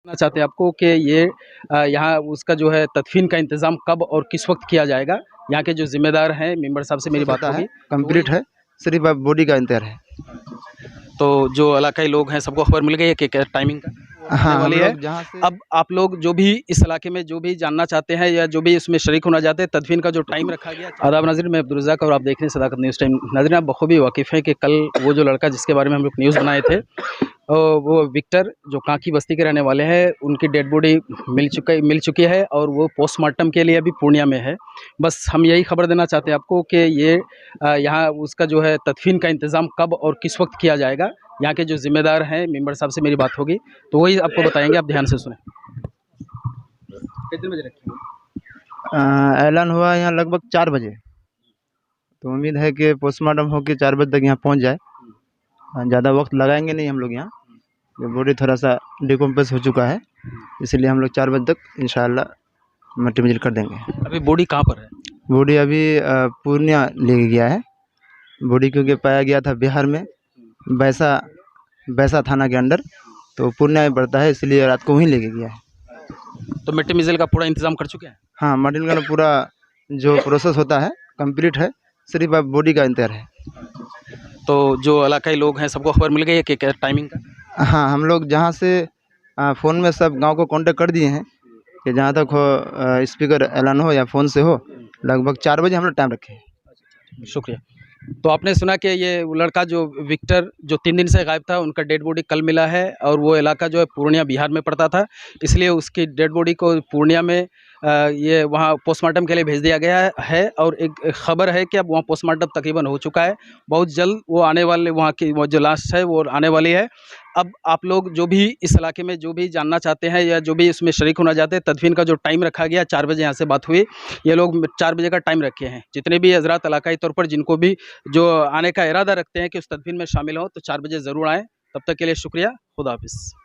जानना चाहते हैं आपको कि ये यहाँ उसका जो है तदफीन का इंतज़ाम कब और किस वक्त किया जाएगा। यहाँ के जो ज़िम्मेदार हैं मेंबर साहब से मेरी बात होता है, होगी। कंप्लीट है, सिर्फ अब बॉडी का इंतज़ार है। तो जो इलाकाई लोग हैं सबको खबर मिल गई है कि क्या टाइमिंग का वो आने हाँ, हम वाली है। लोग जहाँ से अब आप लोग जो भी इस इलाके में जो भी जानना चाहते हैं या जो भी इसमें शरीक होना चाहते हैं, तदफीन का जो टाइम रखा गया। आदाब नाज़रीन, मैं अब्दुल रज़ाक और आप देख रहे हैं सदाकत न्यूज़ टाइम। नाज़रीन, आप बखूबी वाकिफ़ हैं कि कल वो जो लड़का जिसके बारे में हम लोग न्यूज़ बनाए थे, वो विक्टर जो कांकी बस्ती के रहने वाले हैं, उनकी डेड बॉडी मिल चुकी है और वो पोस्टमार्टम के लिए अभी पूर्णिया में है। बस हम यही खबर देना चाहते हैं आपको कि ये यहाँ उसका जो है तदफीन का इंतज़ाम कब और किस वक्त किया जाएगा। यहाँ के जो ज़िम्मेदार हैं मेंबर साहब से मेरी बात होगी, तो वही आपको बताएंगे, आप ध्यान से सुनें। कितने बजे रखी ऐलान हुआ यहाँ लगभग 4 बजे, तो उम्मीद है कि पोस्टमार्टम होके 4 बजे तक यहाँ पहुँच जाए। ज़्यादा वक्त लगाएंगे नहीं हम लोग यहाँ, बॉडी थोड़ा सा डिकम्पोज हो चुका है, इसलिए हम लोग 4 बजे तक इंशाल्लाह मट्टी मंजिल कर देंगे। अभी बॉडी कहाँ पर है? बॉडी अभी पूर्णिया ले गया है। बॉडी क्योंकि पाया गया था बिहार में, बैसा थाना के अंडर, तो पूर्णिया में पड़ता है, इसलिए रात को वहीं लेके गया है। तो मिट्टी मिज़िल का पूरा इंतज़ाम कर चुके हैं? हाँ, मटेरियल का पूरा जो प्रोसेस होता है कंप्लीट है, सिर्फ अब बॉडी का इंतज़ार है। तो जो इलाकाई लोग हैं सबको खबर मिल गई है कि क्या टाइमिंग का? हाँ, हम लोग जहाँ से फ़ोन में सब गांव को कांटेक्ट कर दिए हैं कि जहाँ तक हो स्पीकर ऐलान हो या फ़ोन से हो, लगभग 4 बजे हम लोग टाइम रखे हैं। शुक्रिया। तो आपने सुना कि ये वो लड़का जो विक्टर जो 3 दिन से गायब था, उनका डेड बॉडी कल मिला है और वो इलाका जो है पूर्णिया बिहार में पड़ता था, इसलिए उसकी डेड बॉडी को पूर्णिया में ये वहाँ पोस्टमार्टम के लिए भेज दिया गया है और एक खबर है कि अब वहाँ पोस्टमार्टम तकरीबन हो चुका है। बहुत जल्द वो आने वाले, वहाँ की वो जो लाश है वो आने वाली है। अब आप लोग जो भी इस इलाके में जो भी जानना चाहते हैं या जो भी इसमें शरीक होना चाहते हैं, तदफीन का जो टाइम रखा गया 4 बजे यहाँ से बात हुई, ये लोग 4 बजे का टाइम रखे हैं। जितने भी हज़रात इलाकाई तौर पर जिनको भी जो आने का इरादा रखते हैं कि उस तदफीन में शामिल हों, तो 4 बजे ज़रूर आएँ। तब तक के लिए शुक्रिया। खुदा हाफ़िज़।